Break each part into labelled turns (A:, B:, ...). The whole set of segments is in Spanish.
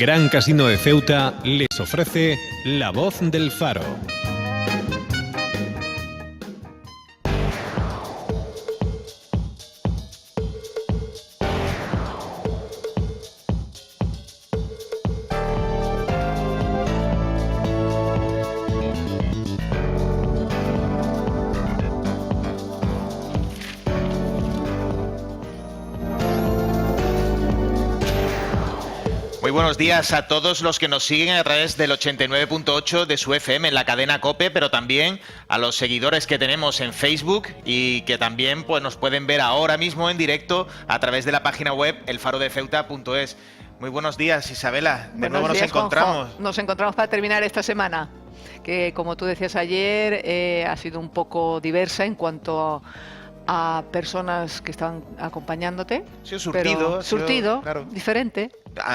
A: Gran Casino de Ceuta les ofrece La Voz del Faro.
B: Muy buenos días a todos los que nos siguen a través del 89.8 de su FM en la cadena COPE, pero también a los seguidores que tenemos en Facebook y que también pues, nos pueden ver ahora mismo en directo a través de la página web elfarodeceuta.es. Muy buenos días, Isabela. De nuevo nos encontramos.
C: Juanjo. Nos encontramos para terminar esta semana, que como tú decías ayer, ha sido un poco diversa en cuanto a personas que están acompañándote.
B: Sí, surtido,
C: claro, diferente.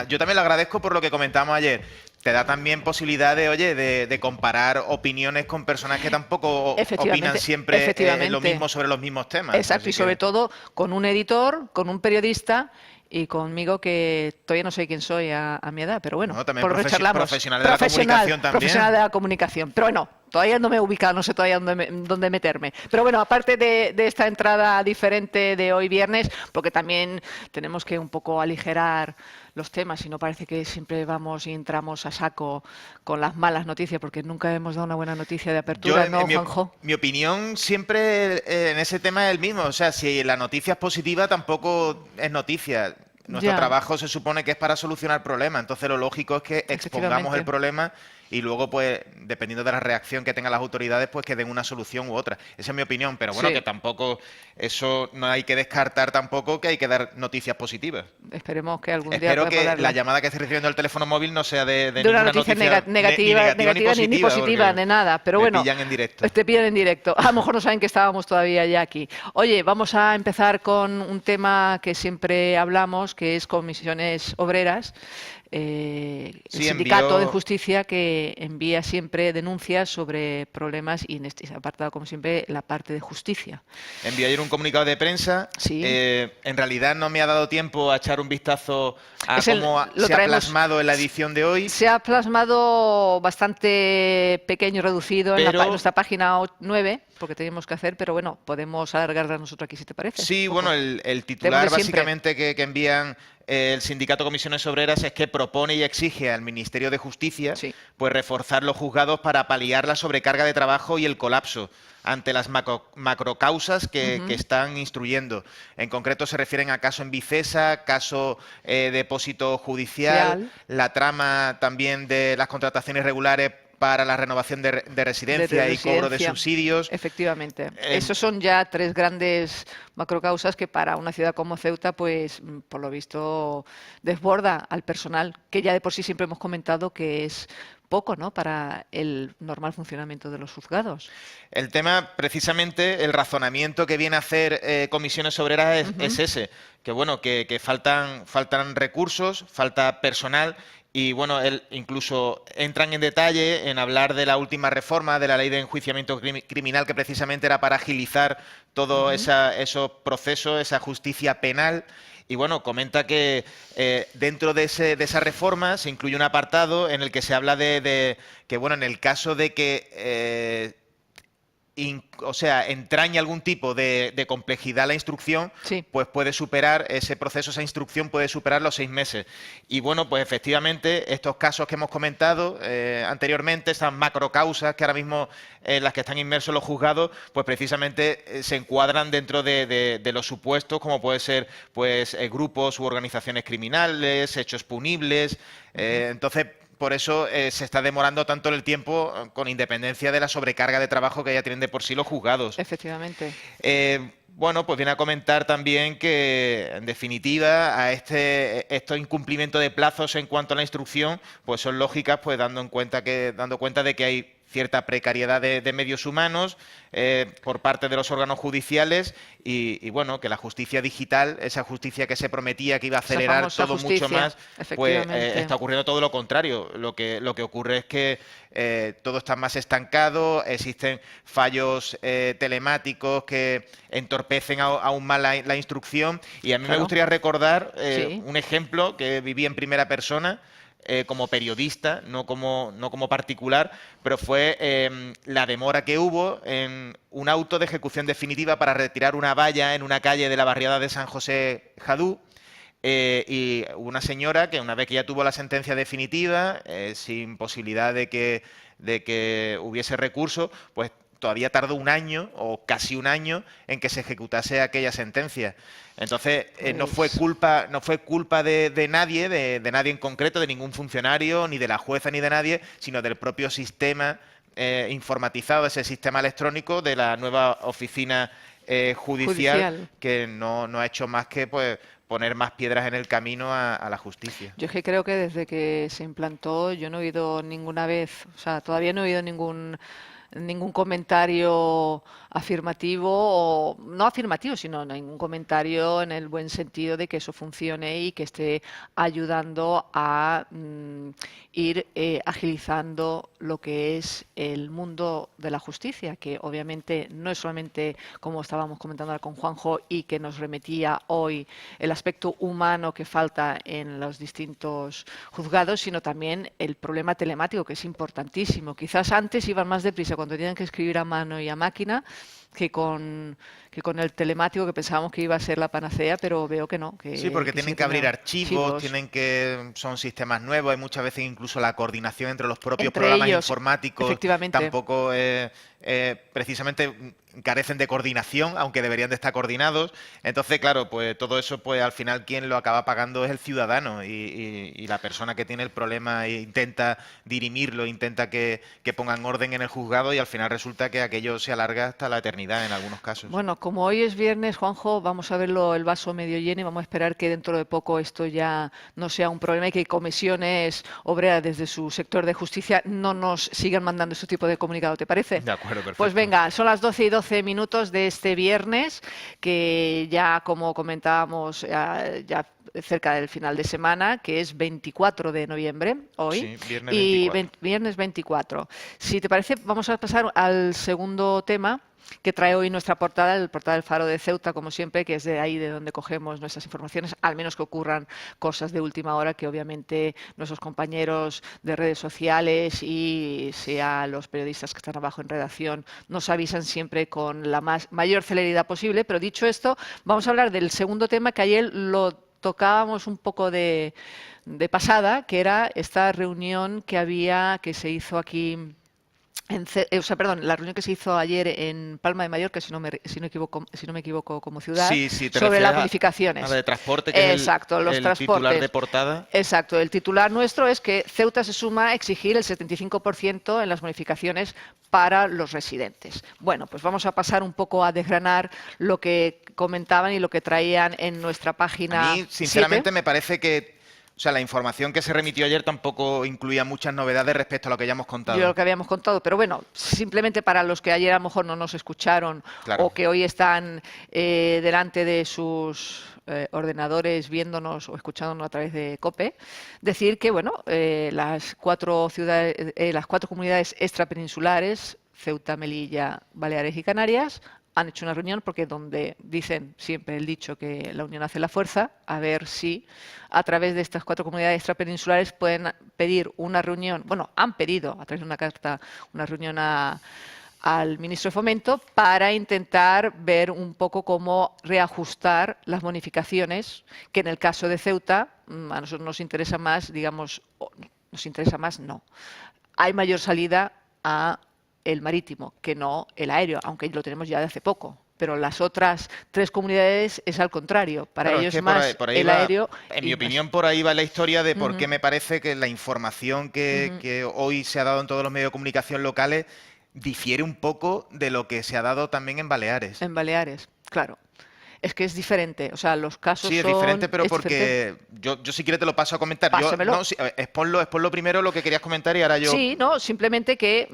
B: Yo también lo agradezco por lo que comentamos ayer. Te da también posibilidad de comparar opiniones con personas que tampoco opinan siempre lo mismo sobre los mismos temas.
C: Exacto, y sobre todo con un editor, con un periodista y conmigo, que todavía no sé quién soy a mi edad, pero bueno,
B: también profesional de la comunicación también.
C: Profesional de la comunicación, pero bueno, todavía no me he ubicado, no sé todavía dónde meterme. Pero bueno, aparte de esta entrada diferente de hoy viernes, porque también tenemos que un poco aligerar los temas y no parece que siempre vamos y entramos a saco con las malas noticias, porque nunca hemos dado una buena noticia de apertura, ¿no, Juanjo?
B: Mi opinión siempre en ese tema es el mismo. O sea, si la noticia es positiva, tampoco es noticia. Nuestro trabajo se supone que es para solucionar problemas, entonces lo lógico es que expongamos el problema y luego, pues, dependiendo de la reacción que tengan las autoridades, pues que den una solución u otra. Esa es mi opinión, pero bueno, que tampoco, eso no hay que descartar tampoco que hay que dar noticias positivas.
C: Esperemos que algún día
B: Espero que la llamada que esté recibiendo el teléfono móvil no sea de
C: una noticia negativa ni positiva, ni nada. Pero bueno,
B: pillan en directo.
C: Te pillan en directo. A lo mejor no saben que estábamos todavía ya aquí. Oye, vamos a empezar con un tema que siempre hablamos, que es comisiones obreras. El Sindicato de Justicia, que envía siempre denuncias sobre problemas, y en este apartado, como siempre, la parte de justicia.
B: Envió ayer un comunicado de prensa.
C: Sí.
B: En realidad no me ha dado tiempo a echar un vistazo a cómo se ha plasmado en la edición de hoy.
C: Se ha plasmado bastante pequeño y reducido en nuestra página 9, porque tenemos que hacer, pero bueno, podemos alargarla nosotros aquí, si te parece.
B: Sí, bueno, el titular básicamente que envían el Sindicato Comisiones Obreras es que propone y exige al Ministerio de Justicia pues reforzar los juzgados para paliar la sobrecarga de trabajo y el colapso ante las macrocausas que están instruyendo. En concreto se refieren a caso en Vicesa, caso depósito judicial, la trama también de las contrataciones regulares para la renovación de residencia y cobro de subsidios.
C: Efectivamente. Esos son ya tres grandes macrocausas que para una ciudad como Ceuta, pues por lo visto desborda al personal, que ya de por sí siempre hemos comentado que es poco, ¿no?, para el normal funcionamiento de los juzgados.
B: El tema, precisamente, el razonamiento que viene a hacer Comisiones Obreras es ese, que bueno, que faltan recursos, falta personal. Y bueno, incluso entran en detalle en hablar de la última reforma de la ley de enjuiciamiento criminal, que precisamente era para agilizar todos esos procesos, esa justicia penal. Y bueno, comenta que dentro de esa reforma se incluye un apartado en el que se habla de que, bueno, en el caso de que entraña algún tipo de complejidad la instrucción, pues puede superar ese proceso, esa instrucción puede superar los 6 meses. Y bueno, pues efectivamente estos casos que hemos comentado anteriormente, estas macrocausas que ahora mismo las que están inmersos los juzgados, pues precisamente se encuadran dentro de los supuestos, como puede ser pues grupos u organizaciones criminales, hechos punibles. Entonces, por eso se está demorando tanto en el tiempo, con independencia de la sobrecarga de trabajo que ya tienen de por sí los juzgados.
C: Efectivamente.
B: Bueno, pues viene a comentar también que, en definitiva, a estos incumplimientos de plazos en cuanto a la instrucción, pues son lógicas, pues dando cuenta de que hay cierta precariedad de medios humanos por parte de los órganos judiciales y bueno, que la justicia digital, esa justicia que se prometía que iba a acelerar todo mucho más, pues está ocurriendo todo lo contrario. Lo que ocurre es que todo está más estancado, existen fallos telemáticos que entorpecen aún más la instrucción, y a mí me gustaría recordar un ejemplo que viví en primera persona. como periodista, no como particular, pero fue la demora que hubo en un auto de ejecución definitiva para retirar una valla en una calle de la barriada de San José Jadú. Y una señora que una vez que ya tuvo la sentencia definitiva, sin posibilidad de que hubiese recurso, pues todavía tardó un año o casi un año en que se ejecutase aquella sentencia. Entonces, no fue culpa de nadie, de nadie en concreto, de ningún funcionario, ni de la jueza, ni de nadie, sino del propio sistema informatizado, ese sistema electrónico de la nueva oficina judicial, que no ha hecho más que pues poner más piedras en el camino a la justicia.
C: Yo es que creo que desde que se implantó yo no he oído ninguna vez, o sea, todavía no he oído ningún comentario afirmativo, o no afirmativo, sino ningún comentario en el buen sentido de que eso funcione y que esté ayudando a ir agilizando lo que es el mundo de la justicia, que obviamente no es solamente, como estábamos comentando ahora con Juanjo, y que nos remetía hoy el aspecto humano que falta en los distintos juzgados, sino también el problema telemático, que es importantísimo. Quizás antes iban más deprisa cuando tenían que escribir a mano y a máquina que con el telemático, que pensábamos que iba a ser la panacea, pero veo que no.
B: Sí, porque tienen que abrir archivos, son sistemas nuevos, hay muchas veces incluso la coordinación entre los propios programas informáticos tampoco precisamente carecen de coordinación, aunque deberían de estar coordinados. Entonces, claro, pues todo eso, pues al final quien lo acaba pagando es el ciudadano y la persona que tiene el problema e intenta dirimirlo, intenta que pongan orden en el juzgado, y al final resulta que aquello se alarga hasta la eternidad en algunos casos.
C: Bueno, como hoy es viernes, Juanjo, vamos a verlo el vaso medio lleno y vamos a esperar que dentro de poco esto ya no sea un problema y que comisiones obreras desde su sector de justicia no nos sigan mandando ese tipo de comunicado. ¿Te parece?
B: De acuerdo, perfecto.
C: Pues venga, son las 12:12 de este viernes, que ya como comentábamos ya cerca del final de semana, que es 24 de noviembre hoy.
B: Sí, viernes 24.
C: Y viernes 24. Si te parece, vamos a pasar al segundo tema que trae hoy nuestra portada, el portal del Faro de Ceuta, como siempre, que es de ahí de donde cogemos nuestras informaciones, al menos que ocurran cosas de última hora que obviamente nuestros compañeros de redes sociales y sea los periodistas que están abajo en redacción nos avisan siempre con la mayor celeridad posible. Pero dicho esto, vamos a hablar del segundo tema, que ayer lo tocábamos un poco de pasada, que era esta reunión que se hizo aquí la reunión que se hizo ayer en Palma de Mallorca, si no me equivoco, como ciudad, sobre las bonificaciones.
B: A la de transporte, que
C: exacto,
B: es el titular de portada.
C: Exacto, el titular nuestro es que Ceuta se suma a exigir el 75% en las bonificaciones para los residentes. Bueno, pues vamos a pasar un poco a desgranar lo que comentaban y lo que traían en nuestra página.
B: A mí, sinceramente,
C: 7.
B: me parece que la información que se remitió ayer tampoco incluía muchas novedades respecto a lo que ya hemos contado.
C: Lo que habíamos contado, pero bueno, simplemente para los que ayer a lo mejor no nos escucharon,
B: claro,
C: o que hoy están delante de sus ordenadores viéndonos o escuchándonos a través de COPE, decir que bueno, las cuatro comunidades extrapeninsulares, Ceuta, Melilla, Baleares y Canarias, han hecho una reunión porque donde dicen siempre el dicho que la unión hace la fuerza, a ver si a través de estas cuatro comunidades extrapeninsulares pueden pedir una reunión, bueno, han pedido a través de una carta una reunión al ministro de Fomento para intentar ver un poco cómo reajustar las bonificaciones, que en el caso de Ceuta a nosotros nos interesa más, no. Hay mayor salida a el marítimo, que no el aéreo, aunque lo tenemos ya de hace poco. Pero las otras tres comunidades es al contrario. Para ellos es más
B: por ahí
C: el
B: va,
C: aéreo.
B: En mi opinión, por ahí va la historia de por qué me parece que la información que hoy se ha dado en todos los medios de comunicación locales difiere un poco de lo que se ha dado también en Baleares.
C: En Baleares, claro. Es que es diferente, o sea, los casos
B: sí, es diferente, pero porque yo si quieres te lo paso a comentar.
C: Pásamelo.
B: Exponlo primero lo que querías comentar y ahora yo...
C: Sí, no, simplemente que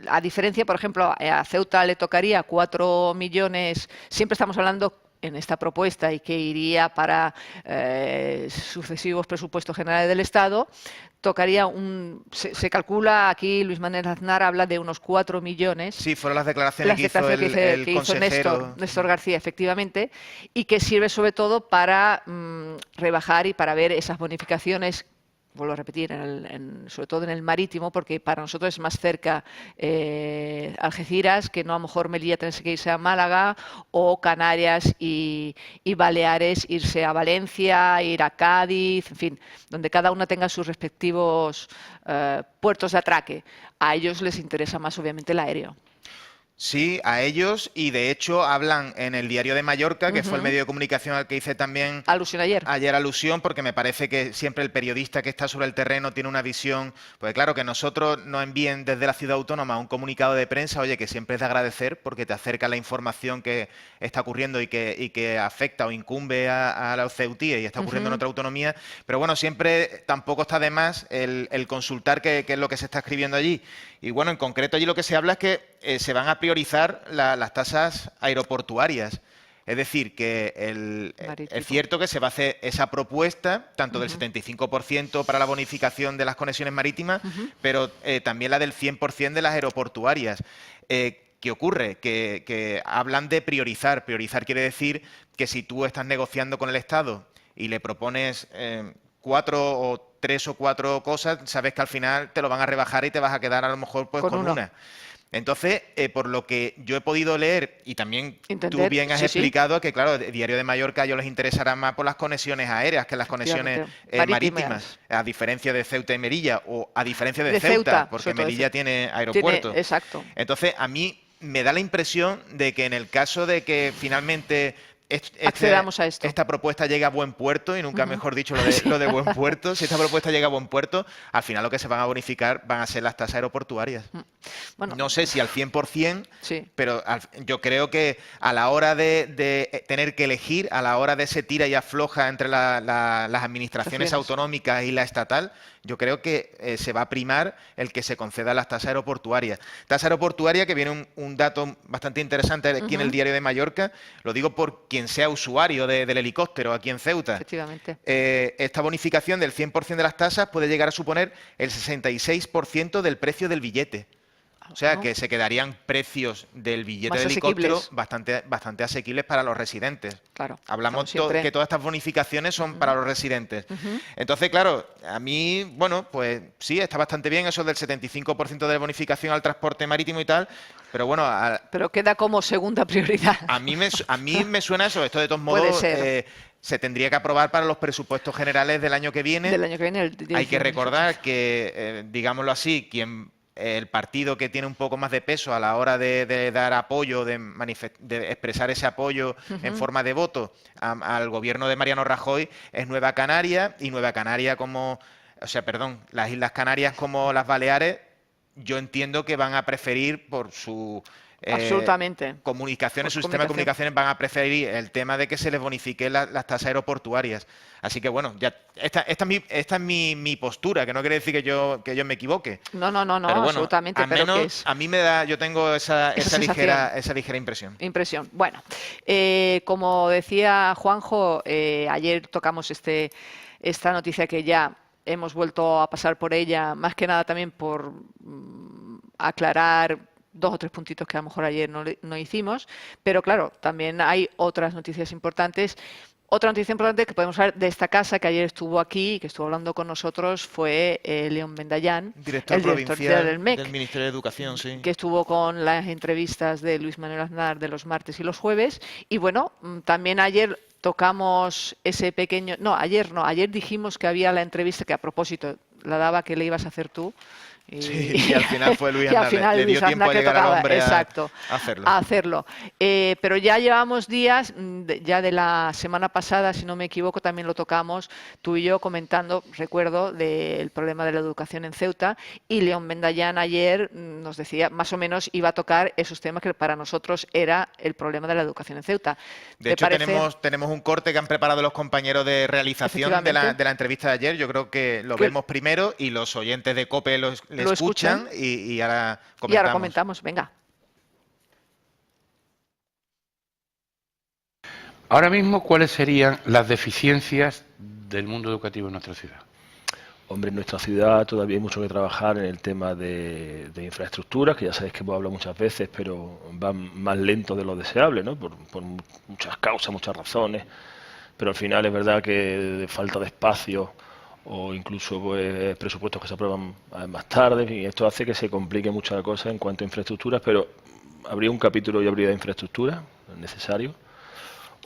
C: a diferencia, por ejemplo, a Ceuta le tocaría 4 millones, siempre estamos hablando en esta propuesta y que iría para sucesivos presupuestos generales del Estado, tocaría se calcula, aquí Luis Manuel Aznar habla de unos 4 millones.
B: Sí, fueron las declaraciones que hizo el consejero.
C: Néstor García, efectivamente, y que sirve sobre todo para rebajar y para ver esas bonificaciones vuelvo a repetir, sobre todo en el marítimo, porque para nosotros es más cerca Algeciras, que no a lo mejor Melilla tener que irse a Málaga, o Canarias y Baleares irse a Valencia, ir a Cádiz, en fin, donde cada una tenga sus respectivos puertos de atraque. A ellos les interesa más, obviamente, el aéreo.
B: Sí, a ellos, y de hecho hablan en el Diario de Mallorca, que fue el medio de comunicación al que hice también
C: alusión ayer,
B: alusión, porque me parece que siempre el periodista que está sobre el terreno tiene una visión, pues claro, que nosotros nos envíen desde la ciudad autónoma un comunicado de prensa, oye, que siempre es de agradecer porque te acerca la información que está ocurriendo y que afecta o incumbe a la Ceuta y está ocurriendo en otra autonomía, pero bueno, siempre tampoco está de más el consultar qué es lo que se está escribiendo allí. Y bueno, en concreto allí lo que se habla es que se van a priorizar las tasas aeroportuarias. Es decir, que es cierto que se va a hacer esa propuesta, tanto del 75% para la bonificación de las conexiones marítimas, pero también la del 100% de las aeroportuarias. ¿Qué ocurre? Que hablan de priorizar. Priorizar quiere decir que si tú estás negociando con el Estado y le propones 3 o 4 cosas, sabes que al final te lo van a rebajar y te vas a quedar a lo mejor pues con una. Entonces, por lo que yo he podido leer, y también tú bien has explicado, que claro, el Diario de Mallorca a ellos les interesará más por las conexiones aéreas que las conexiones marítimas, a diferencia de Ceuta y Melilla, o a diferencia de Ceuta, porque Melilla tiene aeropuerto.
C: Exacto.
B: Entonces, a mí me da la impresión de que en el caso de que finalmente
C: accedamos a esto,
B: esta propuesta llega a buen puerto, y nunca mejor dicho lo de buen puerto, si esta propuesta llega a buen puerto, al final lo que se van a bonificar van a ser las tasas aeroportuarias. Bueno, no sé si al 100%, pero yo creo que a la hora de tener que elegir, a la hora de ese tira y afloja entre las administraciones autonómicas y la estatal, yo creo que se va a primar el que se conceda las tasas aeroportuarias. Tasa aeroportuaria, que viene un dato bastante interesante aquí en el Diario de Mallorca, lo digo por quien sea usuario del helicóptero aquí en Ceuta.
C: Efectivamente.
B: Esta bonificación del 100% de las tasas puede llegar a suponer el 66% del precio del billete. O sea, que se quedarían precios del billete de helicóptero bastante asequibles para los residentes.
C: Claro.
B: Hablamos que todas estas bonificaciones son para los residentes. Entonces, claro, a mí, bueno, pues sí, está bastante bien eso del 75% de bonificación al transporte marítimo y tal, pero bueno...
C: pero queda como segunda prioridad.
B: A mí me suena eso. Esto de todos modos... se tendría que aprobar para los presupuestos generales del año que viene.
C: Del año que viene.
B: Hay que recordar que, digámoslo así, el partido que tiene un poco más de peso a la hora de dar apoyo, de expresar ese apoyo en forma de voto al gobierno de Mariano Rajoy es Nueva Canaria, y Nueva Canaria las Islas Canarias como las Baleares, yo entiendo que van a preferir por su...
C: absolutamente.
B: Su sistema de comunicaciones van a preferir el tema de que se les bonifique las tasas aeroportuarias. Así que bueno, ya esta es mi postura, que no quiere decir que yo me equivoque.
C: No, pero bueno, absolutamente.
B: Al menos a mí yo tengo esa ligera impresión.
C: Bueno, como decía Juanjo, ayer tocamos esta noticia que ya hemos vuelto a pasar por ella, más que nada también por aclarar 2 o 3 puntitos que a lo mejor ayer no hicimos, pero claro, también hay otras noticias importantes. Otra noticia importante que podemos hablar de esta casa, que ayer estuvo aquí y que estuvo hablando con nosotros, fue León Bendayán, el director provincial del MEC,
B: del Ministerio de Educación, sí.
C: Que estuvo con las entrevistas de Luis Manuel Aznar de los martes y los jueves. Y bueno, también ayer tocamos ese pequeño... ayer dijimos que había la entrevista, que a propósito la daba que le ibas a hacer tú.
B: Y al final fue Luis Aznar, le dio tiempo a llegar al hombre a hacerlo.
C: Pero ya llevamos días, ya de la semana pasada, si no me equivoco, también lo tocamos tú y yo comentando, recuerdo, del problema de la educación en Ceuta, y León Bendayán ayer nos decía, más o menos iba a tocar esos temas que para nosotros era el problema de la educación en Ceuta.
B: De hecho, tenemos un corte que han preparado los compañeros de realización de la entrevista de ayer. Yo creo que lo vemos primero y los oyentes de COPE lo escuchan y ahora comentamos.
C: Y ahora comentamos, venga.
D: Ahora mismo, ¿cuáles serían las deficiencias del mundo educativo en nuestra ciudad?
E: Hombre, en nuestra ciudad todavía hay mucho que trabajar en el tema de infraestructuras, que ya sabéis que hemos hablado muchas veces, pero van más lento de lo deseable, ¿no? Por muchas causas, muchas razones, pero al final es verdad que de falta de espacio o incluso pues, presupuestos que se aprueban más tarde, y esto hace que se complique mucho la cosa en cuanto a infraestructuras, pero habría un capítulo y habría de infraestructura necesario.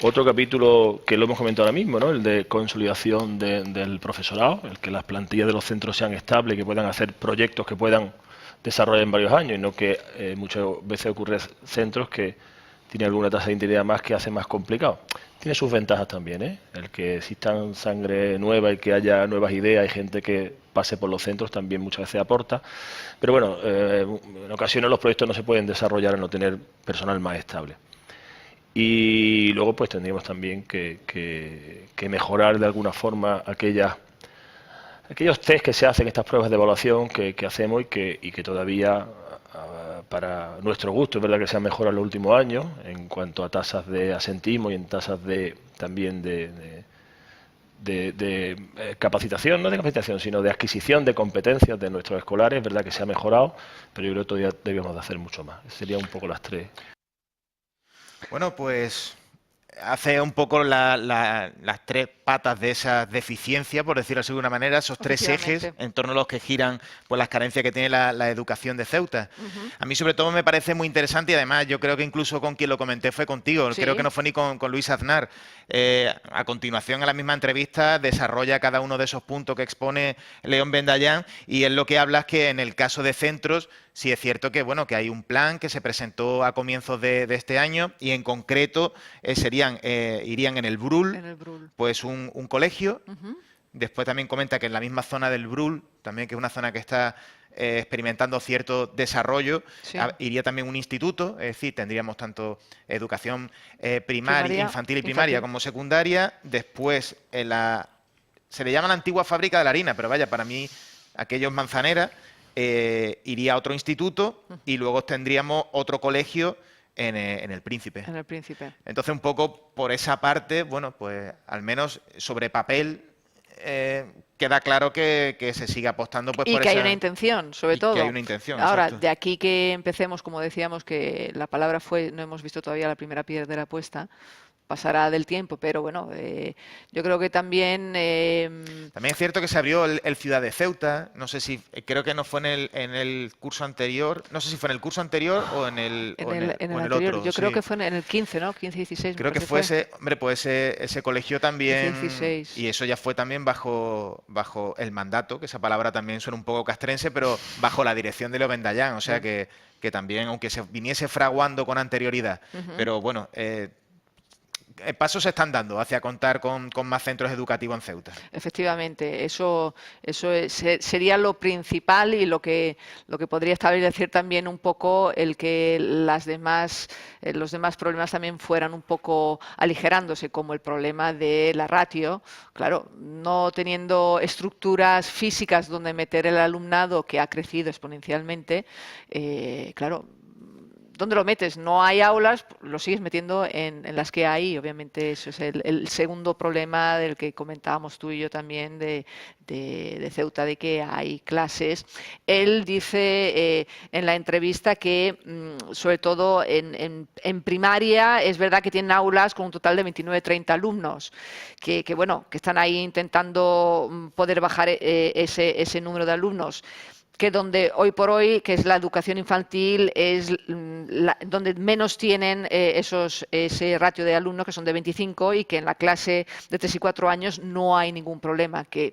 E: Otro capítulo que lo hemos comentado ahora mismo, ¿no? El de consolidación del profesorado, el que las plantillas de los centros sean estables, que puedan hacer proyectos que puedan desarrollar en varios años, y no que muchas veces ocurre centros que tienen alguna tasa de interinidad más que hace más complicado. Tiene sus ventajas también, ¿eh? El que existan sangre nueva y que haya nuevas ideas y gente que pase por los centros también muchas veces aporta. Pero bueno, en ocasiones los proyectos no se pueden desarrollar al no tener personal más estable. Y luego pues tendríamos también que mejorar de alguna forma aquellos test que se hacen, estas pruebas de evaluación que hacemos y que todavía, para nuestro gusto, es verdad que se han mejorado en los últimos años en cuanto a tasas de asentismo y en tasas también de capacitación, no de capacitación, sino de adquisición de competencias de nuestros escolares. Es verdad que se ha mejorado, pero yo creo que todavía debíamos de hacer mucho más. Serían un poco las tres.
B: Bueno, pues hace un poco las tres patas de esa deficiencia, por decirlo así de una manera, esos tres ejes en torno a los que giran pues, las carencias que tiene la educación de Ceuta. A mí sobre todo me parece muy interesante y además yo creo que incluso con quien lo comenté fue contigo, creo que no fue ni con Luis Aznar. A continuación, a la misma entrevista, desarrolla cada uno de esos puntos que expone León Bendayán y en lo que habla es que en el caso de centros sí es cierto que, bueno, que hay un plan que se presentó a comienzos de este año y en concreto irían en el Brul, pues un colegio. Después también comenta que en la misma zona del Brul, también que es una zona que está experimentando cierto desarrollo, iría también un instituto, es decir, tendríamos tanto educación primaria, infantil y primaria como secundaria. Después se le llama la antigua fábrica de la harina, pero vaya, para mí aquello es Manzanera. Iría a otro instituto y luego tendríamos otro colegio en el Príncipe.
C: En el Príncipe.
B: Entonces, un poco por esa parte, bueno, pues al menos sobre papel queda claro que se sigue apostando pues, por
C: que hay una intención, sobre todo.
B: Que hay una intención,
C: ahora,
B: exacto.
C: de aquí que empecemos, como decíamos, que la palabra fue, no hemos visto todavía la primera piedra puesta, pasará del tiempo, pero bueno, yo creo que también...
B: También es cierto que se abrió el Ciudad de Ceuta, no sé si, creo que no fue en el curso anterior, no sé si fue en el curso anterior o en el
C: anterior,
B: otro.
C: Yo creo que fue en el 15, ¿no? 15-16.
B: Creo que fue ese, hombre, pues ese colegio también,
C: 16.
B: y eso ya fue también bajo el mandato, que esa palabra también suena un poco castrense, pero bajo la dirección de León Bendayán, o sea que también, aunque se viniese fraguando con anterioridad, pero bueno... pasos se están dando hacia contar con más centros educativos en Ceuta.
C: Efectivamente, eso sería lo principal y lo que podría establecer también un poco el que los demás problemas también fueran un poco aligerándose, como el problema de la ratio. Claro, no teniendo estructuras físicas donde meter el alumnado que ha crecido exponencialmente, claro, ¿dónde lo metes? No hay aulas, lo sigues metiendo en las que hay. Obviamente eso es el segundo problema del que comentábamos tú y yo también de Ceuta, de que hay clases. Él dice en la entrevista que sobre todo en primaria es verdad que tienen aulas con un total de 29-30 alumnos, que están ahí intentando poder bajar ese número de alumnos. Que donde hoy por hoy, que es la educación infantil, es donde menos tienen ese ratio de alumnos, que son de 25, y que en la clase de 3 y 4 años no hay ningún problema, que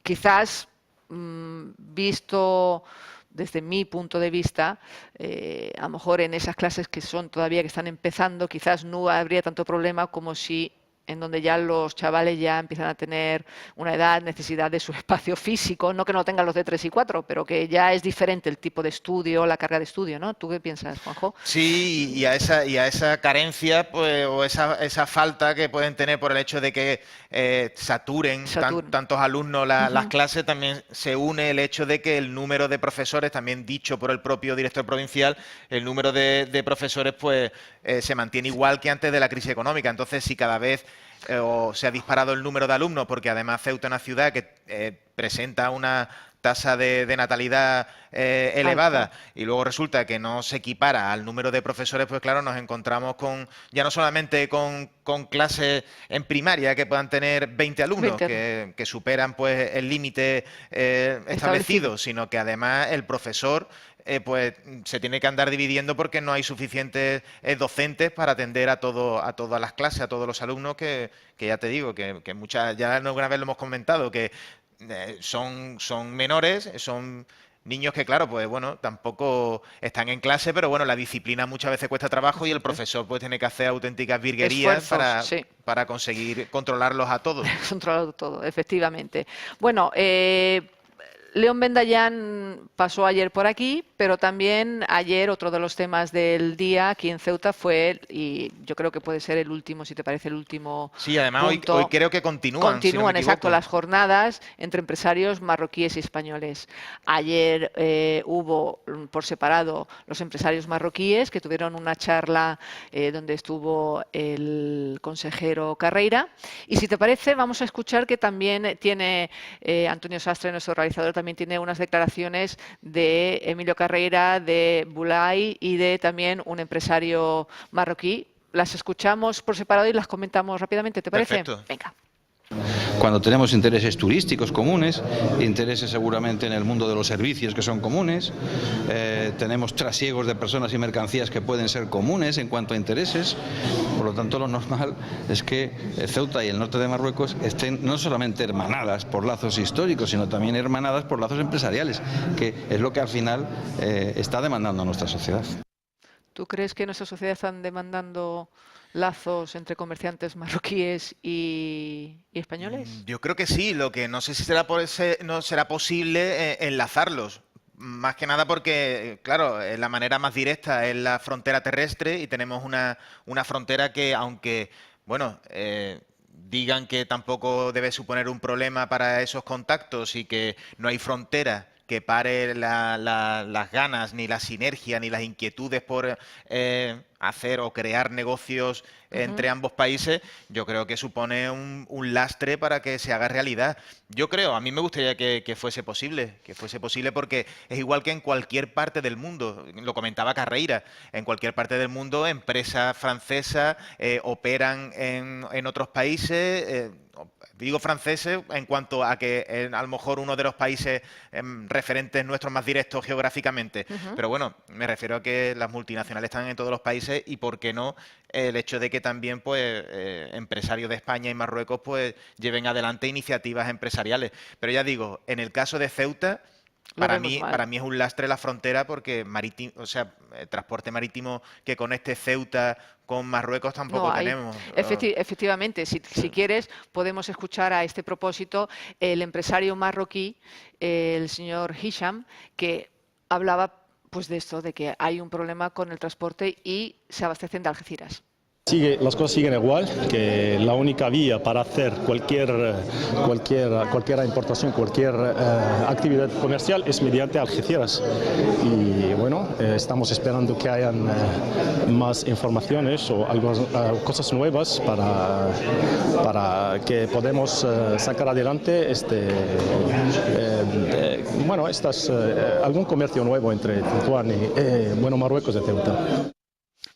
C: quizás visto desde mi punto de vista, a lo mejor en esas clases que están empezando, quizás no habría tanto problema como si en donde ya los chavales ya empiezan a tener una edad, necesidad de su espacio físico, no que no tengan los de 3 y 4, pero que ya es diferente el tipo de estudio, la carga de estudio, ¿no? ¿Tú qué piensas, Juanjo?
B: Sí, y a esa carencia pues, o esa falta que pueden tener por el hecho de que saturen tantos alumnos las clases, también se une el hecho de que el número de profesores, también dicho por el propio director provincial, el número de profesores pues se mantiene igual que antes de la crisis económica. Entonces, si cada vez o se ha disparado el número de alumnos, porque además Ceuta es una ciudad que presenta una tasa de natalidad elevada y luego resulta que no se equipara al número de profesores, pues claro, nos encontramos con ya no solamente con clases en primaria que puedan tener 20 alumnos, que superan pues el límite establecido, sino que además el profesor pues se tiene que andar dividiendo porque no hay suficientes docentes para atender a todas las clases, a todos los alumnos que ya te digo, que muchas, ya alguna vez lo hemos comentado, que son menores, son niños que, claro, pues bueno, tampoco están en clase, pero bueno, la disciplina muchas veces cuesta trabajo y el profesor pues tiene que hacer auténticas virguerías para conseguir controlarlos a todos.
C: Controlarlo todo, efectivamente. Bueno, León Bendayán pasó ayer por aquí, pero también ayer otro de los temas del día aquí en Ceuta fue, y yo creo que puede ser el último, si te parece el último.
B: Sí, además
C: punto,
B: hoy creo que continúan.
C: Continúan,
B: si no me
C: exacto,
B: equivoco.
C: las jornadas entre empresarios marroquíes y españoles. Ayer hubo por separado los empresarios marroquíes que tuvieron una charla donde estuvo el consejero Carreira. Y si te parece, vamos a escuchar que también tiene Antonio Sastre, nuestro realizador, también tiene unas declaraciones de Emilio Carreira, de Bulay y de también un empresario marroquí. Las escuchamos por separado y las comentamos rápidamente, ¿te parece?
B: Perfecto.
C: Venga.
F: Cuando tenemos intereses turísticos comunes, intereses seguramente en el mundo de los servicios que son comunes, tenemos trasiegos de personas y mercancías que pueden ser comunes en cuanto a intereses. Por lo tanto, lo normal es que Ceuta y el norte de Marruecos estén no solamente hermanadas por lazos históricos, sino también hermanadas por lazos empresariales, que es lo que al final está demandando nuestra sociedad.
C: ¿Tú crees que nuestra sociedad están demandando lazos entre comerciantes marroquíes y españoles?
B: Yo creo que sí, lo que no sé si no será posible enlazarlos. Más que nada porque, claro, la manera más directa es la frontera terrestre y tenemos una frontera que, aunque, bueno, digan que tampoco debe suponer un problema para esos contactos y que no hay frontera que pare las ganas, ni la sinergia, ni las inquietudes por hacer o crear negocios entre ambos países, yo creo que supone un lastre para que se haga realidad. Yo creo, a mí me gustaría que fuese posible porque es igual que en cualquier parte del mundo, lo comentaba Carreira, en cualquier parte del mundo empresas francesas operan en otros países, digo franceses en cuanto a que a lo mejor uno de los países referentes nuestros más directos geográficamente, pero bueno, me refiero a que las multinacionales están en todos los países y por qué no el hecho de que también pues empresarios de España y Marruecos pues lleven adelante iniciativas empresariales. Pero ya digo, en el caso de Ceuta, para mí es un lastre la frontera porque transporte marítimo que conecte Ceuta con Marruecos tampoco tenemos.
C: Efectivamente, si quieres, podemos escuchar a este propósito el empresario marroquí, el señor Hisham, que hablaba pues de esto, de que hay un problema con el transporte y se abastecen de Algeciras.
G: Las cosas siguen igual, que la única vía para hacer cualquier importación, cualquier actividad comercial es mediante Algeciras. Y bueno, estamos esperando que hayan más informaciones o cosas nuevas para que podamos sacar adelante algún comercio nuevo entre Tetuán y Marruecos y Ceuta.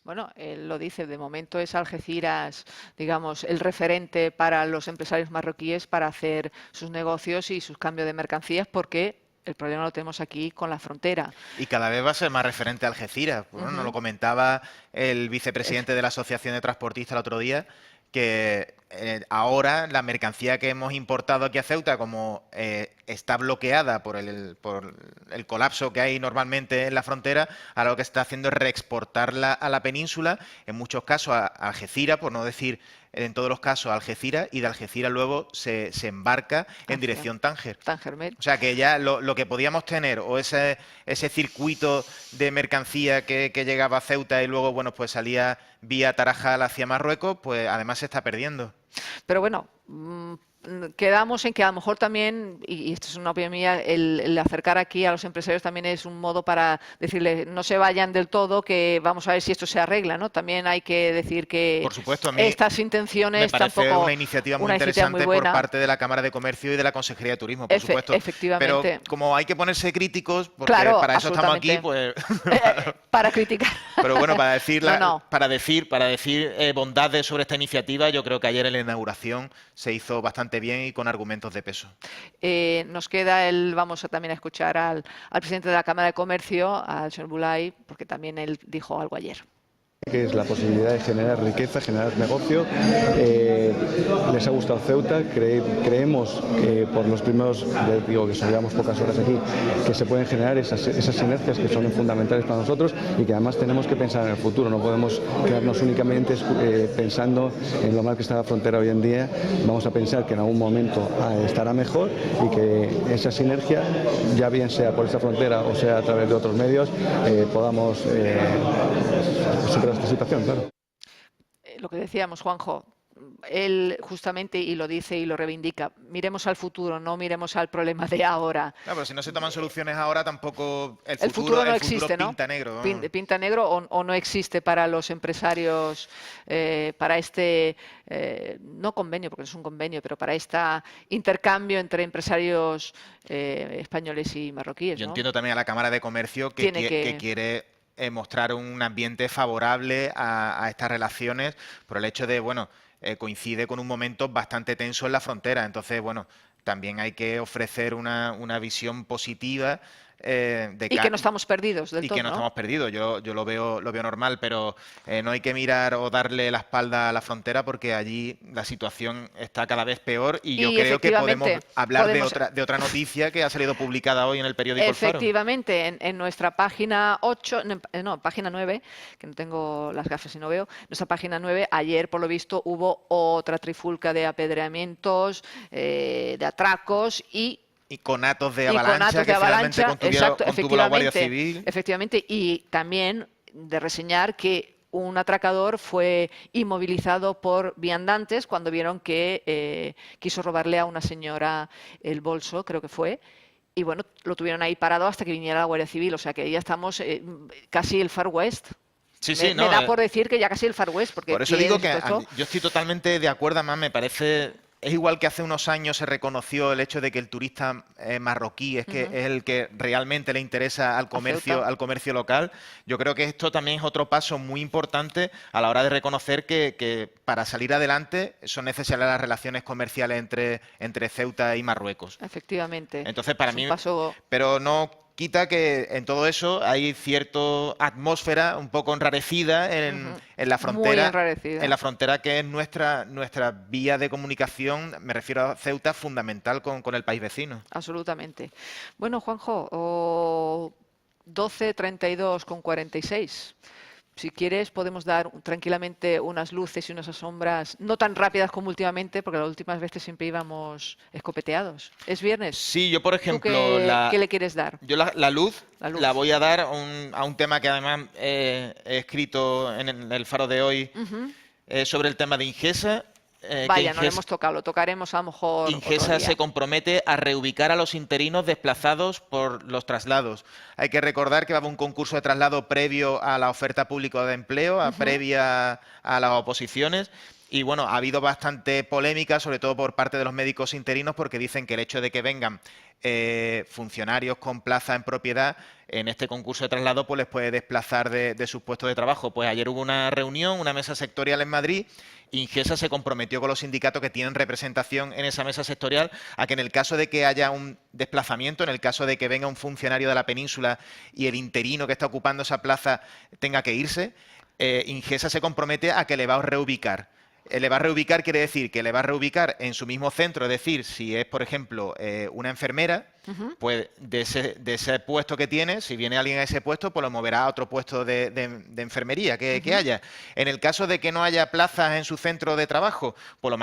C: Bueno, él lo dice, de momento es Algeciras, digamos, el referente para los empresarios marroquíes para hacer sus negocios y sus cambios de mercancías, porque el problema lo tenemos aquí con la frontera.
B: Y cada vez va a ser más referente a Algeciras. Bueno, nos lo comentaba el vicepresidente de la Asociación de Transportistas el otro día, que ahora la mercancía que hemos importado aquí a Ceuta, como está bloqueada por el colapso que hay normalmente en la frontera, ahora lo que está haciendo es reexportarla a la península, en muchos casos a Algeciras, por no decir en todos los casos a Algeciras, y de Algeciras luego se embarca en dirección Tánger. O sea que ya lo que podíamos tener, o ese circuito de mercancía que llegaba a Ceuta y luego bueno pues salía vía Tarajal hacia Marruecos, pues además se está perdiendo.
C: Pero bueno, quedamos en que a lo mejor también, y esto es una opinión mía, el acercar aquí a los empresarios también es un modo para decirles no se vayan del todo, que vamos a ver si esto se arregla, ¿no? También hay que decir que
B: por supuesto, a mí
C: estas intenciones
B: me parece
C: tampoco
B: una iniciativa muy interesante por parte de la Cámara de Comercio y de la Consejería de Turismo, por supuesto.
C: Efectivamente.
B: Pero como hay que ponerse críticos, porque
C: claro,
B: para eso estamos aquí, pues
C: para criticar.
B: Pero bueno, para decir, para decir bondades sobre esta iniciativa, yo creo que ayer en la inauguración se hizo bastante bien y con argumentos de peso.
C: Nos queda vamos también a escuchar al presidente de la Cámara de Comercio, al señor Bulay, porque también él dijo algo ayer.
H: Que es la posibilidad de generar riqueza, generar negocio. Les ha gustado Ceuta, creemos que por los primeros, digo que llevamos pocas horas aquí, que se pueden generar esas sinergias que son fundamentales para nosotros y que además tenemos que pensar en el futuro, no podemos quedarnos únicamente pensando en lo mal que está la frontera hoy en día, vamos a pensar que en algún momento estará mejor y que esa sinergia, ya bien sea por esa frontera o sea a través de otros medios, podamos superar esta situación, claro.
C: Lo que decíamos, Juanjo, él justamente, y lo dice y lo reivindica, miremos al futuro, no miremos al problema de ahora.
B: Claro, pero si no se toman soluciones ahora, tampoco
C: el futuro no existe, ¿no?
B: Pinta negro.
C: Pinta negro o no existe para los empresarios, para este, no convenio, porque no es un convenio, pero para este intercambio entre empresarios españoles y marroquíes,
B: Yo
C: ¿no?
B: entiendo también a la Cámara de Comercio que quiere mostrar un ambiente favorable a estas relaciones por el hecho de, bueno, coincide con un momento bastante tenso en la frontera. Entonces, bueno, también hay que ofrecer una visión positiva.
C: Y que no estamos perdidos del todo,
B: y que no estamos perdidos, yo lo veo normal, pero no hay que mirar o darle la espalda a la frontera porque allí la situación está cada vez peor y yo creo que podemos hablar de otra noticia que ha salido publicada hoy en el periódico El Faro.
C: Efectivamente, en nuestra página 8, no, página 9, que no tengo las gafas y no veo, nuestra página 9, ayer por lo visto hubo otra trifulca de apedreamientos, de atracos y
B: conatos de avalancha que finalmente contuvo la Guardia Civil.
C: Efectivamente, y también de reseñar que un atracador fue inmovilizado por viandantes cuando vieron que quiso robarle a una señora el bolso, creo que fue, y bueno, lo tuvieron ahí parado hasta que viniera la Guardia Civil, o sea que ya estamos casi el Far West.
B: Sí,
C: me da por decir que ya casi el Far West. Porque
B: por eso digo que yo estoy totalmente de acuerdo, además me parece... Es igual que hace unos años se reconoció el hecho de que el turista marroquí es el que realmente le interesa al comercio local. Yo creo que esto también es otro paso muy importante a la hora de reconocer que para salir adelante son necesarias las relaciones comerciales entre Ceuta y Marruecos.
C: Efectivamente.
B: Entonces, para mí, pero no quita que en todo eso hay cierta atmósfera un poco enrarecida en la frontera.
C: Muy enrarecida.
B: En la frontera que es nuestra vía de comunicación, me refiero a Ceuta, fundamental con el país vecino.
C: Absolutamente. Bueno, Juanjo, 12:32:46. Si quieres, podemos dar tranquilamente unas luces y unas sombras, no tan rápidas como últimamente, porque las últimas veces siempre íbamos escopeteados. ¿Es viernes?
B: Sí, yo por ejemplo...
C: ¿Qué le quieres dar?
B: Yo la luz la voy a dar a un tema que además he escrito en el Faro de hoy sobre el tema de Ingesa.
C: Vaya, no lo hemos tocado, lo tocaremos a lo mejor.
B: Ingesa se compromete a reubicar a los interinos desplazados por los traslados. Hay que recordar que va a haber un concurso de traslado previo a la oferta pública de empleo, previa a las oposiciones. Y bueno, ha habido bastante polémica, sobre todo por parte de los médicos interinos, porque dicen que el hecho de que vengan funcionarios con plaza en propiedad en este concurso de traslado pues les puede desplazar de sus puestos de trabajo. Pues ayer hubo una reunión, una mesa sectorial en Madrid. Ingesa se comprometió con los sindicatos que tienen representación en esa mesa sectorial a que en el caso de que haya un desplazamiento, en el caso de que venga un funcionario de la península y el interino que está ocupando esa plaza tenga que irse, Ingesa se compromete a que le va a reubicar. Le va a reubicar quiere decir que le va a reubicar en su mismo centro, es decir, si es, por ejemplo, una enfermera, pues de ese puesto que tiene, si viene alguien a ese puesto, pues lo moverá a otro puesto de enfermería que haya. En el caso de que no haya plazas en su centro de trabajo, pues lo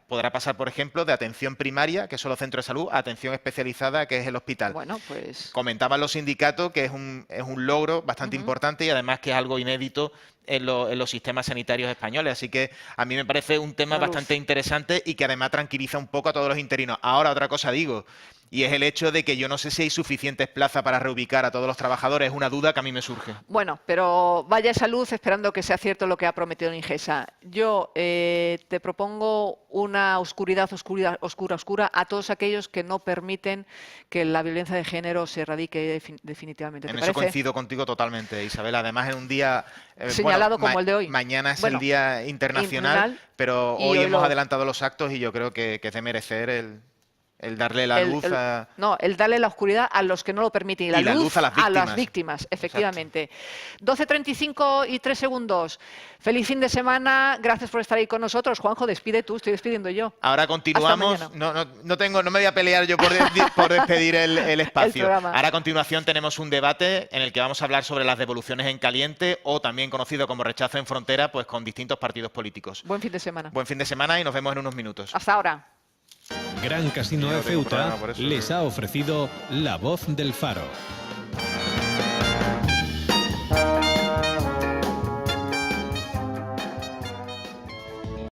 B: podrá pasar, por ejemplo, de atención primaria, que son los centros de salud, a atención especializada, que es el hospital.
C: Bueno, pues...
B: Comentaban los sindicatos que es un logro bastante importante y además que es algo inédito en los sistemas sanitarios españoles. Así que a mí me parece un tema bastante interesante y que además tranquiliza un poco a todos los interinos. Ahora, otra cosa digo, y es el hecho de que yo no sé si hay suficientes plazas para reubicar a todos los trabajadores. Es una duda que a mí me surge.
C: Bueno, pero vaya esa luz esperando que sea cierto lo que ha prometido Ingesa. Yo te propongo una oscuridad oscura a todos aquellos que no permiten que la violencia de género se erradique definitivamente. ¿Te
B: En
C: parece?
B: eso coincido contigo totalmente, Isabel. Además, en un día...
C: señalado como el de hoy.
B: Mañana es el Día Internacional, pero hoy hemos adelantado los actos y yo creo que es de merecer el darle la luz a...
C: No, el darle la oscuridad a los que no lo permiten. Y la luz a las víctimas, efectivamente. 12:35 y 3 segundos. Feliz fin de semana. Gracias por estar ahí con nosotros. Juanjo, despide tú, estoy despidiendo yo.
B: Ahora continuamos. No me voy a pelear yo por despedir el espacio. Ahora a continuación tenemos un debate en el que vamos a hablar sobre las devoluciones en caliente, o también conocido como rechazo en frontera, pues con distintos partidos políticos.
C: Buen fin de semana.
B: Buen fin de semana y nos vemos en unos minutos.
C: Hasta ahora.
A: Gran Casino de Ceuta les ha ofrecido La Voz del Faro.